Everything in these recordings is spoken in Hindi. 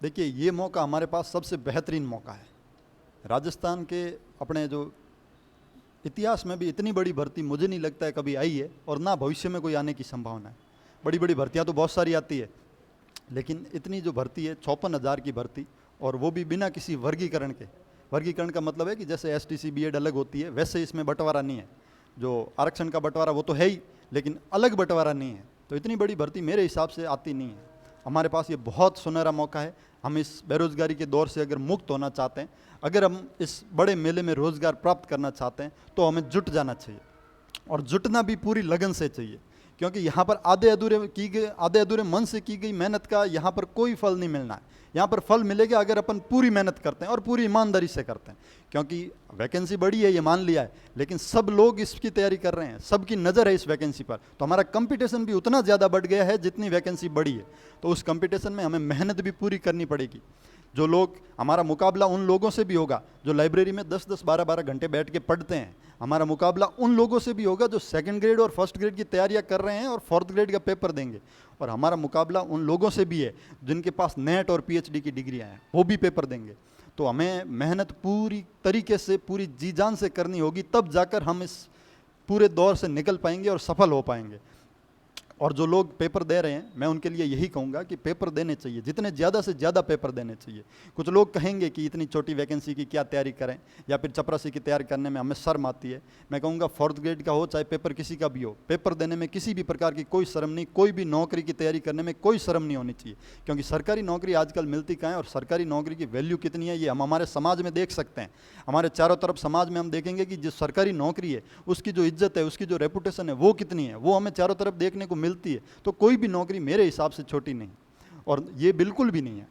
देखिए, ये मौका हमारे पास सबसे बेहतरीन मौका है। राजस्थान के अपने जो इतिहास में भी इतनी बड़ी भर्ती मुझे नहीं लगता है कभी आई है, और ना भविष्य में कोई आने की संभावना है। बड़ी बड़ी भर्तियां तो बहुत सारी आती है, लेकिन इतनी जो भर्ती है 56,000 की भर्ती, और वो भी बिना किसी वर्गीकरण के। वर्गीकरण का मतलब है कि जैसे एसटीसी बीएड अलग होती है, वैसे इसमें बंटवारा नहीं है। जो आरक्षण का बंटवारा वो तो है ही, लेकिन अलग बंटवारा नहीं है। तो इतनी बड़ी भर्ती मेरे हिसाब से आती नहीं है। हमारे पास ये बहुत सुनहरा मौका है। हम इस बेरोजगारी के दौर से अगर मुक्त होना चाहते हैं, अगर हम इस बड़े मेले में रोजगार प्राप्त करना चाहते हैं, तो हमें जुट जाना चाहिए, और जुटना भी पूरी लगन से चाहिए। क्योंकि यहाँ पर आधे अधूरे मन से की गई मेहनत का यहाँ पर कोई फल नहीं मिलना है। यहाँ पर फल मिलेगा अगर अपन पूरी मेहनत करते हैं और पूरी ईमानदारी से करते हैं। क्योंकि वैकेंसी बड़ी है, ये मान लिया है, लेकिन सब लोग इसकी तैयारी कर रहे हैं, सबकी नज़र है इस वैकेंसी पर। तो हमारा कंपटीशन भी उतना ज़्यादा बढ़ गया है जितनी वैकेंसी बढ़ी है। तो उस कंपटीशन में हमें मेहनत भी पूरी करनी पड़ेगी। जो लोग, हमारा मुकाबला उन लोगों से भी होगा जो लाइब्रेरी में 10-10, 12-12 घंटे बैठ के पढ़ते हैं। हमारा मुकाबला उन लोगों से भी होगा जो सेकंड ग्रेड और फर्स्ट ग्रेड की तैयारियां कर रहे हैं और फोर्थ ग्रेड का पेपर देंगे। और हमारा मुकाबला उन लोगों से भी है जिनके पास नेट और पीएचडी की डिग्रियां हैं, वो भी पेपर देंगे। तो हमें मेहनत पूरी तरीके से, पूरी जी जान से करनी होगी, तब जाकर हम इस पूरे दौर से निकल पाएंगे और सफल हो पाएंगे। और जो लोग पेपर दे रहे हैं, मैं उनके लिए यही कहूँगा कि पेपर देने चाहिए, जितने ज़्यादा से ज़्यादा पेपर देने चाहिए। कुछ लोग कहेंगे कि इतनी छोटी वैकेंसी की क्या तैयारी करें, या फिर चपरासी की तैयारी करने में हमें शर्म आती है। मैं कहूँगा फोर्थ ग्रेड का हो चाहे पेपर किसी का भी हो, पेपर देने में किसी भी प्रकार की कोई शर्म नहीं। कोई भी नौकरी की तैयारी करने में कोई शर्म नहीं होनी चाहिए। क्योंकि सरकारी नौकरी आजकल मिलती कहाँ है, और सरकारी नौकरी की वैल्यू कितनी है, ये हम हमारे समाज में देख सकते हैं। हमारे चारों तरफ समाज में हम देखेंगे कि जो सरकारी नौकरी है उसकी जो इज्जत है, उसकी जो रेपुटेशन है, वो कितनी है, वो हमें चारों तरफ देखने को मिलती है। तो कोई भी नौकरी मेरे हिसाब से छोटी नहीं, और ये बिल्कुल भी नहीं है।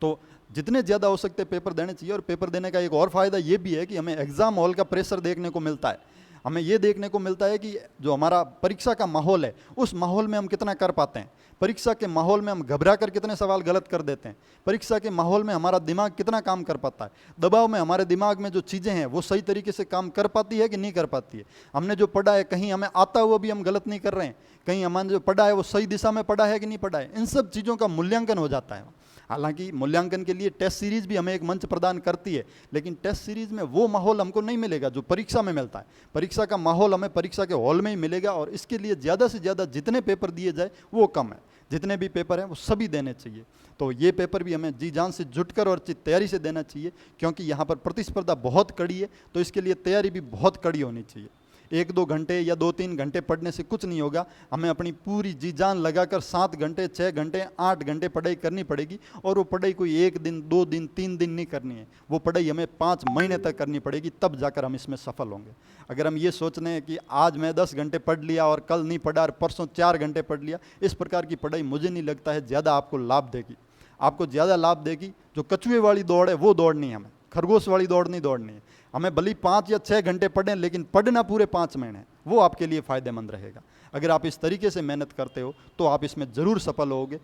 तो जितने ज़्यादा हो सकते पेपर देने चाहिए। और पेपर देने का एक और फ़ायदा ये भी है कि हमें एग्ज़ाम हॉल का प्रेशर देखने को मिलता है। हमें ये देखने को मिलता है कि जो हमारा परीक्षा का माहौल है, उस माहौल में हम कितना कर पाते हैं। परीक्षा के माहौल में हम घबरा कर कितने सवाल गलत कर देते हैं। परीक्षा के माहौल में हमारा दिमाग कितना काम कर पाता है। दबाव में हमारे दिमाग में जो चीज़ें हैं वो सही तरीके से काम कर पाती है कि नहीं कर पाती है। हमने जो पढ़ा है, कहीं हमें आता हुआ भी हम गलत नहीं कर रहे हैं, कहीं हमने जो पढ़ा है वो सही दिशा में पढ़ा है कि नहीं पढ़ा है। इन सब चीज़ों का मूल्यांकन हो जाता है। हालांकि मूल्यांकन के लिए टेस्ट सीरीज भी हमें एक मंच प्रदान करती है, लेकिन टेस्ट सीरीज में वो माहौल हमको नहीं मिलेगा जो परीक्षा में मिलता है। परीक्षा का माहौल हमें परीक्षा के हॉल में ही मिलेगा, और इसके लिए ज़्यादा से ज़्यादा जितने पेपर दिए जाए वो कम है। जितने भी पेपर हैं वो सभी देने चाहिए। तो ये पेपर भी हमें जी जान से जुटकर और तैयारी से देना चाहिए, क्योंकि यहाँ पर प्रतिस्पर्धा बहुत कड़ी है। तो इसके लिए तैयारी भी बहुत कड़ी होनी चाहिए। 1-2 घंटे या 2-3 घंटे पढ़ने से कुछ नहीं होगा। हमें अपनी पूरी जी जान लगाकर 7 घंटे, 6 घंटे, 8 घंटे पढ़ाई करनी पड़ेगी। और वो पढ़ाई कोई 1 दिन, 2 दिन, 3 दिन नहीं करनी है। वो पढ़ाई हमें 5 महीने तक करनी पड़ेगी, तब जाकर हम इसमें सफल होंगे। अगर हम ये सोच रहे हैं कि आज मैं 10 घंटे पढ़ लिया और कल नहीं पढ़ा और परसों 4 घंटे पढ़ लिया, इस प्रकार की पढ़ाई मुझे नहीं लगता है ज़्यादा आपको लाभ देगी। आपको ज़्यादा लाभ देगी जो कछुए वाली दौड़ है, वो दौड़नी है हमें। खरगोश वाली दौड़ नहीं दौड़नी है हमें। भले 5 या 6 घंटे पढ़ें, लेकिन पढ़ना पूरे 5 महीने, वो आपके लिए फ़ायदेमंद रहेगा। अगर आप इस तरीके से मेहनत करते हो तो आप इसमें ज़रूर सफल होगे।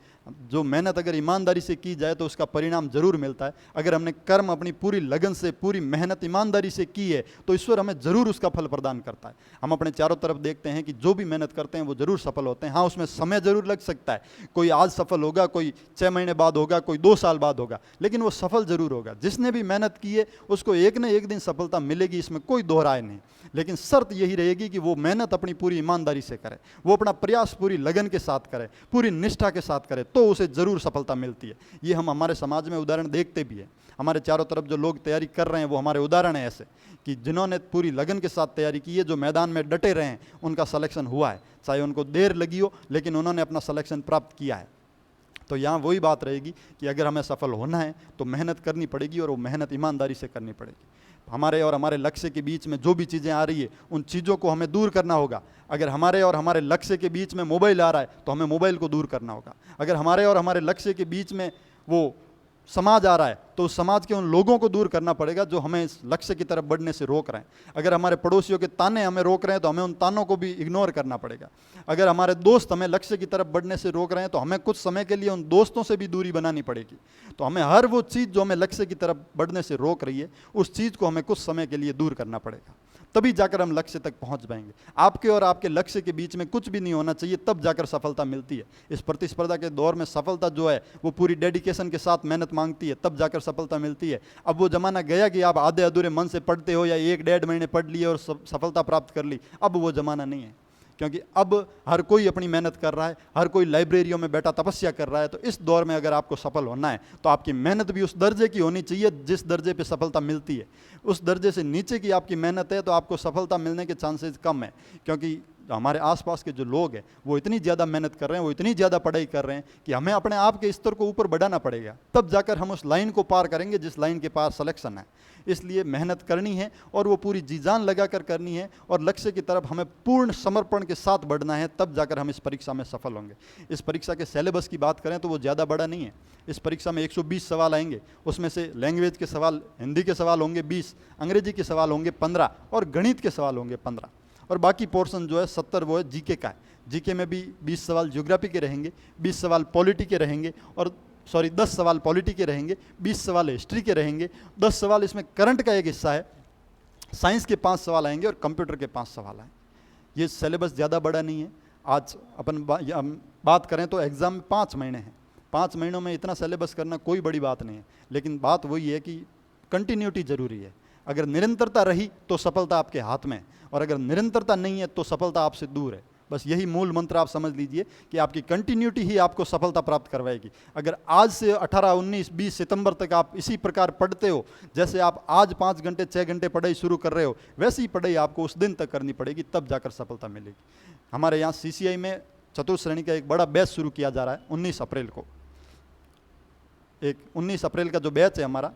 जो मेहनत अगर ईमानदारी से की जाए तो उसका परिणाम ज़रूर मिलता है। अगर हमने कर्म अपनी पूरी लगन से, पूरी मेहनत ईमानदारी से की है, तो ईश्वर हमें ज़रूर उसका फल प्रदान करता है। हम अपने चारों तरफ देखते हैं कि जो भी मेहनत करते हैं वो ज़रूर सफल होते हैं। हाँ, उसमें समय ज़रूर लग सकता है। कोई आज सफल होगा, कोई 6 महीने बाद होगा, कोई 2 साल बाद होगा, लेकिन वो सफल ज़रूर होगा। जिसने भी मेहनत की है उसको एक न एक दिन सफलता मिलेगी, इसमें कोई दो राय नहीं। लेकिन शर्त यही रहेगी कि वो मेहनत अपनी पूरी ईमानदारी से करे, वो अपना प्रयास पूरी लगन के साथ करे, पूरी निष्ठा के साथ करे, तो उसे ज़रूर सफलता मिलती है। ये हम हमारे समाज में उदाहरण देखते भी हैं। हमारे चारों तरफ जो लोग तैयारी कर रहे हैं वो हमारे उदाहरण हैं ऐसे, कि जिन्होंने पूरी लगन के साथ तैयारी की है, जो मैदान में डटे रहे हैं, उनका सिलेक्शन हुआ है। चाहे उनको देर लगी हो, लेकिन उन्होंने अपना सिलेक्शन प्राप्त किया है। तो यहाँ वही बात रहेगी कि अगर हमें सफल होना है तो मेहनत करनी पड़ेगी, और वो मेहनत ईमानदारी से करनी पड़ेगी। हमारे और हमारे लक्ष्य के बीच में जो भी चीज़ें आ रही है, उन चीज़ों को हमें दूर करना होगा। अगर हमारे और हमारे लक्ष्य के बीच में मोबाइल आ रहा है तो हमें मोबाइल को दूर करना होगा। अगर हमारे और हमारे लक्ष्य के बीच में वो समाज आ रहा है तो उस समाज के उन लोगों को दूर करना पड़ेगा जो हमें इस लक्ष्य की तरफ बढ़ने से रोक रहे हैं। अगर हमारे पड़ोसियों के ताने हमें रोक रहे हैं तो हमें उन तानों को भी इग्नोर करना पड़ेगा। अगर हमारे दोस्त हमें लक्ष्य की तरफ बढ़ने से रोक रहे हैं तो हमें कुछ समय के लिए उन दोस्तों से भी दूरी बनानी पड़ेगी। तो हमें हर वो चीज़ जो हमें लक्ष्य की तरफ बढ़ने से रोक रही है, उस चीज़ को हमें कुछ समय के लिए दूर करना पड़ेगा। तभी जाकर हम लक्ष्य तक पहुंच पाएंगे। आपके और आपके लक्ष्य के बीच में कुछ भी नहीं होना चाहिए, तब जाकर सफलता मिलती है। इस प्रतिस्पर्धा के दौर में सफलता जो है वो पूरी डेडिकेशन के साथ मेहनत मांगती है, तब जाकर सफलता मिलती है। अब वो जमाना गया कि आप आधे अधूरे मन से पढ़ते हो या 1-1.5 महीने पढ़ लिए और सफलता प्राप्त कर ली। अब वो जमाना नहीं है, क्योंकि अब हर कोई अपनी मेहनत कर रहा है, हर कोई लाइब्रेरियों में बैठा तपस्या कर रहा है। तो इस दौर में अगर आपको सफल होना है तो आपकी मेहनत भी उस दर्जे की होनी चाहिए जिस दर्जे पे सफलता मिलती है। उस दर्जे से नीचे की आपकी मेहनत है तो आपको सफलता मिलने के चांसेस कम है, क्योंकि हमारे आसपास के जो लोग हैं वो इतनी ज़्यादा मेहनत कर रहे हैं, वो इतनी ज़्यादा पढ़ाई कर रहे हैं कि हमें अपने आप के स्तर को ऊपर बढ़ाना पड़ेगा, तब जाकर हम उस लाइन को पार करेंगे जिस लाइन के पार सिलेक्शन है। इसलिए मेहनत करनी है और वो पूरी जी जान लगा कर करनी है, और लक्ष्य की तरफ हमें पूर्ण समर्पण के साथ बढ़ना है, तब जाकर हम इस परीक्षा में सफल होंगे। इस परीक्षा के सिलेबस की बात करें तो वो ज़्यादा बड़ा नहीं है। इस परीक्षा में 120 सवाल आएंगे, उसमें से लैंग्वेज के सवाल, हिंदी के सवाल होंगे 20, अंग्रेजी के सवाल होंगे 15 और गणित के सवाल होंगे 15, और बाकी पोर्शन जो है 70 वो है जीके का है। जीके में भी 20 सवाल ज्योग्राफी के रहेंगे, 20 सवाल पॉलिटी के रहेंगे, और 10 सवाल पॉलिटी के रहेंगे, 20 सवाल हिस्ट्री के रहेंगे, 10 सवाल इसमें करंट का एक हिस्सा है, साइंस के 5 सवाल आएंगे और कंप्यूटर के 5 सवाल आएंगे। ये सिलेबस ज़्यादा बड़ा नहीं है। आज अपन बात करें तो एग्ज़ाम में 5 महीने हैं, 5 महीनों में इतना सिलेबस करना कोई बड़ी बात नहीं है, लेकिन बात वही है कि कंटिन्यूटी ज़रूरी है। अगर निरंतरता रही तो सफलता आपके हाथ में है, और अगर निरंतरता नहीं है तो सफलता आपसे दूर है। बस यही मूल मंत्र आप समझ लीजिए कि आपकी कंटिन्यूटी ही आपको सफलता प्राप्त करवाएगी। अगर आज से 18, 19, 20 सितंबर तक आप इसी प्रकार पढ़ते हो, जैसे आप आज 5 घंटे 6 घंटे पढ़ाई शुरू कर रहे हो, वैसी ही पढ़ाई आपको उस दिन तक करनी पड़ेगी, तब जाकर सफलता मिलेगी। हमारे यहाँ CCI में चतुर्थ श्रेणी का एक बड़ा बैच शुरू किया जा रहा है 19 अप्रैल को। 19 अप्रैल का जो बैच है हमारा,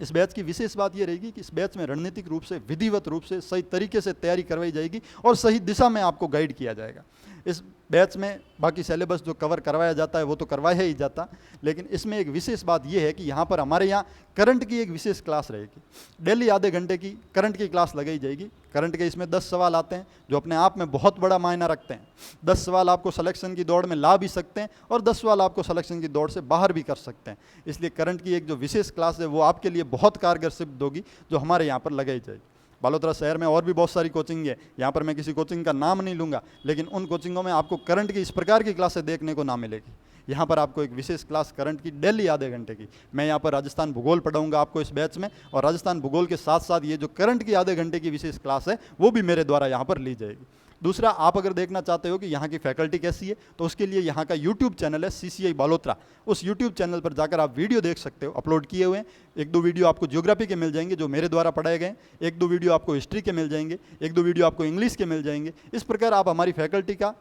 इस बैच की विशेष बात यह रहेगी कि इस बैच में रणनीतिक रूप से, विधिवत रूप से, सही तरीके से तैयारी करवाई जाएगी और सही दिशा में आपको गाइड किया जाएगा। इस बैच में बाकी सिलेबस जो कवर करवाया जाता है वो तो करवाया ही जाता, लेकिन इसमें एक विशेष बात यह है कि यहाँ पर हमारे यहाँ करंट की एक विशेष क्लास रहेगी। डेली आधे घंटे की करंट की क्लास लगाई जाएगी। करंट के इसमें 10 सवाल आते हैं जो अपने आप में बहुत बड़ा मायना रखते हैं। 10 सवाल आपको सिलेक्शन की दौड़ में ला भी सकते हैं और 10 सवाल आपको सिलेक्शन की दौड़ से बाहर भी कर सकते हैं। इसलिए करंट की एक जो विशेष क्लास है वो आपके लिए बहुत कारगर सिद्ध होगी, जो हमारे यहाँ पर लगाई जाएगी। बालोतरा शहर में और भी बहुत सारी कोचिंग है, यहाँ पर मैं किसी कोचिंग का नाम नहीं लूँगा, लेकिन उन कोचिंगों में आपको करंट की इस प्रकार की क्लासें देखने को ना मिलेगी। यहाँ पर आपको एक विशेष क्लास करंट की डेली आधे घंटे की, मैं यहाँ पर राजस्थान भूगोल पढ़ाऊँगा आपको इस बैच में, और राजस्थान भूगोल के साथ साथ ये जो करंट की आधे घंटे की विशेष क्लास है वो भी मेरे द्वारा यहाँ पर ली जाएगी। दूसरा, आप अगर देखना चाहते हो कि यहाँ की फैकल्टी कैसी है, तो उसके लिए यहाँ का यूट्यूब चैनल है CCI बालोतरा। उस यूट्यूब चैनल पर जाकर आप वीडियो देख सकते हो, अपलोड किए हुए हैं। 1-2 वीडियो आपको ज्योग्राफी के मिल जाएंगे जो मेरे द्वारा पढ़ाए गए, 1-2 वीडियो आपको हिस्ट्री के मिल जाएंगे, 1-2 वीडियो आपको इंग्लिश के मिल जाएंगे। इस प्रकार आप हमारी फैकल्टी का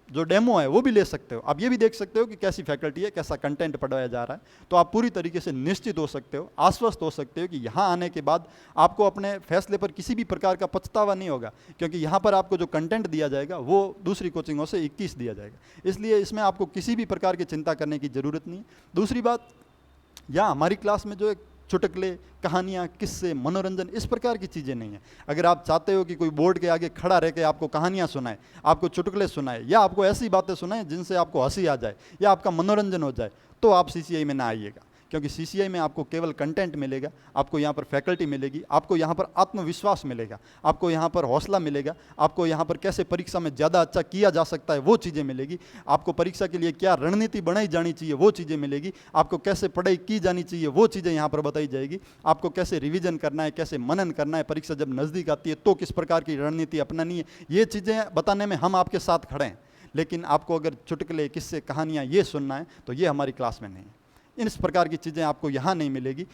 जो डेमो है वो भी ले सकते हो। आप ये भी देख सकते हो कि कैसी फैकल्टी है, कैसा कंटेंट पढ़ाया जा रहा है। तो आप पूरी तरीके से निश्चित हो सकते हो, आश्वस्त हो सकते हो कि यहाँ आने के बाद आपको अपने फैसले पर किसी भी प्रकार का पछतावा नहीं होगा, क्योंकि यहाँ पर आपको जो कंटेंट दिया जाएगा वो दूसरी कोचिंगों से 21 दिया जाएगा। इसलिए इसमें आपको किसी भी प्रकार की चिंता करने की ज़रूरत नहीं। दूसरी बात, यहाँ हमारी क्लास में जो एक चुटकुले, कहानियाँ, किस्से, मनोरंजन, इस प्रकार की चीज़ें नहीं हैं। अगर आप चाहते हो कि कोई बोर्ड के आगे खड़ा रह के आपको कहानियाँ सुनाए, आपको चुटकुले सुनाए, या आपको ऐसी बातें सुनाए जिनसे आपको हंसी आ जाए या आपका मनोरंजन हो जाए, तो आप CCI में ना आइएगा, क्योंकि CCI में आपको केवल कंटेंट मिलेगा, आपको यहाँ पर फैकल्टी मिलेगी, आपको यहाँ पर आत्मविश्वास मिलेगा, आपको यहाँ पर हौसला मिलेगा, आपको यहाँ पर कैसे परीक्षा में ज़्यादा अच्छा किया जा सकता है वो चीज़ें मिलेगी, आपको परीक्षा के लिए क्या रणनीति बनाई जानी चाहिए वो चीज़ें मिलेगी, आपको कैसे पढ़ाई की जानी चाहिए वो चीज़ें यहाँ पर बताई जाएगी, आपको कैसे रिविजन करना है, कैसे मनन करना है, परीक्षा जब नज़दीक आती है तो किस प्रकार की रणनीति अपनानी है, ये चीज़ें बताने में हम आपके साथ खड़े हैं। लेकिन आपको अगर चुटकुले, किस्से, कहानियाँ ये सुनना है तो ये हमारी क्लास में नहीं है। इस प्रकार की चीज़ें आपको यहाँ नहीं मिलेगी।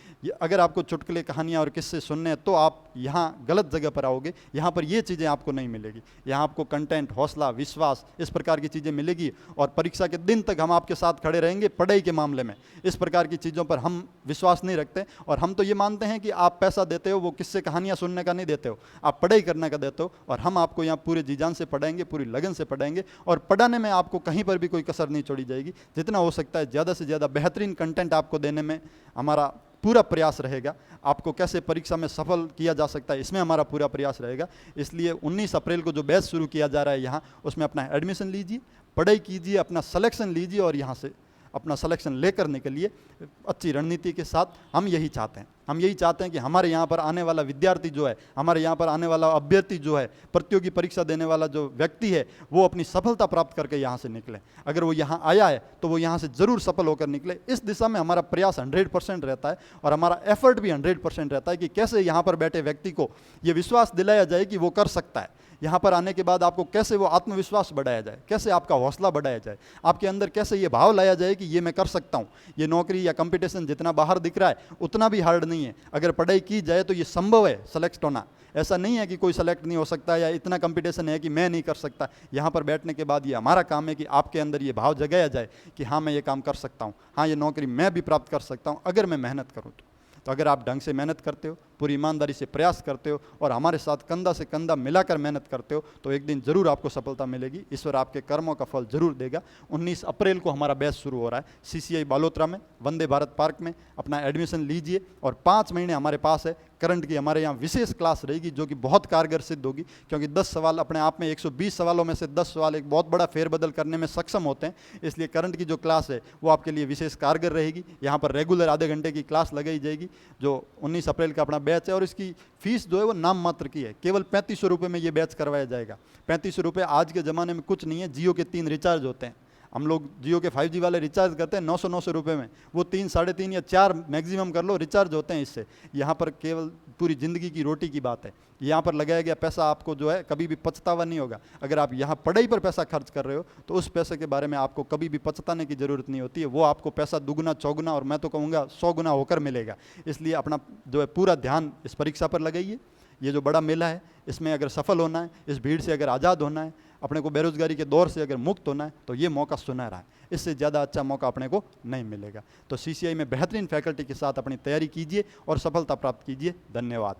अगर आपको चुटकुले, कहानियाँ और किस्से सुनने हैं तो आप यहाँ गलत जगह पर आओगे। यहाँ पर ये चीज़ें आपको नहीं मिलेगी। यहाँ आपको कंटेंट, हौसला, विश्वास, इस प्रकार की चीज़ें मिलेगी, और परीक्षा के दिन तक हम आपके साथ खड़े रहेंगे। पढ़ाई के मामले में इस प्रकार की चीज़ों पर हम विश्वास नहीं रखते, और हम तो ये मानते हैं कि आप पैसा देते हो वो किस्से, कहानियाँ सुनने का नहीं देते हो, आप पढ़ाई करने का देते हो, और हम आपको यहाँ पूरे जी जान से पढ़ाएंगे, पूरी लगन से पढ़ाएंगे, और पढ़ाने में आपको कहीं पर भी कोई कसर नहीं छोड़ी जाएगी। जितना हो सकता है ज़्यादा से ज़्यादा बेहतरीन कंटेंट आपको देने में हमारा पूरा प्रयास रहेगा। आपको कैसे परीक्षा में सफल किया जा सकता है इसमें हमारा पूरा प्रयास रहेगा। इसलिए 19 अप्रैल को जो बैच शुरू किया जा रहा है यहाँ, उसमें अपना एडमिशन लीजिए, पढ़ाई कीजिए, अपना सिलेक्शन लीजिए, और यहाँ से अपना सिलेक्शन लेकर निकलिए अच्छी रणनीति के साथ। हम यही चाहते हैं, हम यही चाहते हैं कि हमारे यहाँ पर आने वाला विद्यार्थी जो है, हमारे यहाँ पर आने वाला अभ्यर्थी जो है, प्रतियोगी परीक्षा देने वाला जो व्यक्ति है, वो अपनी सफलता प्राप्त करके यहाँ से निकले। अगर वो यहाँ आया है तो वो यहाँ से ज़रूर सफल होकर निकले। इस दिशा में हमारा प्रयास 100% रहता है और हमारा एफर्ट भी 100% रहता है कि कैसे यहाँ पर बैठे व्यक्ति को ये विश्वास दिलाया जाए कि वो कर सकता है। यहाँ पर आने के बाद आपको कैसे वो आत्मविश्वास बढ़ाया जाए, कैसे आपका हौसला बढ़ाया जाए, आपके अंदर कैसे ये भाव लाया जाए कि ये मैं कर सकता हूँ। ये नौकरी या कंपटीशन जितना बाहर दिख रहा है उतना भी हार्ड नहीं है। अगर पढ़ाई की जाए तो ये संभव है सेलेक्ट होना। ऐसा नहीं है कि कोई सेलेक्ट नहीं हो सकता या इतना कंपटीशन है कि मैं नहीं कर सकता। यहाँ पर बैठने के बाद ये हमारा काम है कि आपके अंदर ये भाव जगाया जाए कि हाँ मैं ये काम कर सकता हूँ, हाँ ये नौकरी मैं भी प्राप्त कर सकता हूँ अगर मैं मेहनत करूँ तो अगर आप ढंग से मेहनत करते हो, पूरी ईमानदारी से प्रयास करते हो और हमारे साथ कंधा से कंधा मिलाकर मेहनत करते हो तो एक दिन ज़रूर आपको सफलता मिलेगी। ईश्वर आपके कर्मों का फल जरूर देगा। 19 अप्रैल को हमारा बैच शुरू हो रहा है CCI बालोतरा में, वंदे भारत पार्क में। अपना एडमिशन लीजिए और 5 महीने हमारे पास है। करंट की हमारे यहाँ विशेष क्लास रहेगी जो कि बहुत कारगर सिद्ध होगी, क्योंकि 10 सवाल अपने आप में 120 सवालों में से 10 सवाल एक बहुत बड़ा फेरबदल करने में सक्षम होते हैं। इसलिए करंट की जो क्लास है वो आपके लिए विशेष कारगर रहेगी। यहाँ पर रेगुलर आधे घंटे की क्लास लगाई जाएगी जो 19 अप्रैल का अपना बैच है। और इसकी फीस जो है वो नाम मात्र की है, केवल 3500 रुपये में ये बैच करवाया जाएगा। 3500 रुपये आज के ज़माने में कुछ नहीं है। जियो के 3 रिचार्ज होते हैं, हम लोग जियो के 5G वाले रिचार्ज करते हैं 900 रुपये में, वो 3, 3.5 या 4 मैक्सिमम कर लो रिचार्ज होते हैं इससे। यहाँ पर केवल पूरी ज़िंदगी की रोटी की बात है। यहाँ पर लगाया गया पैसा आपको जो है कभी भी पछतावा नहीं होगा। अगर आप यहाँ पढ़ाई पर पैसा खर्च कर रहे हो तो उस पैसे के बारे में आपको कभी भी पछताने की ज़रूरत नहीं होती है। वो आपको पैसा दुगुना चौगुना और मैं तो कहूँगा 100 गुना होकर मिलेगा। इसलिए अपना जो है पूरा ध्यान इस परीक्षा पर लगाइए। ये जो बड़ा मेला है इसमें अगर सफल होना है, इस भीड़ से अगर आज़ाद होना है, अपने को बेरोजगारी के दौर से अगर मुक्त होना है तो ये मौका सुनहरा है। इससे ज़्यादा अच्छा मौका अपने को नहीं मिलेगा। तो CCI में बेहतरीन फैकल्टी के साथ अपनी तैयारी कीजिए और सफलता प्राप्त कीजिए। धन्यवाद।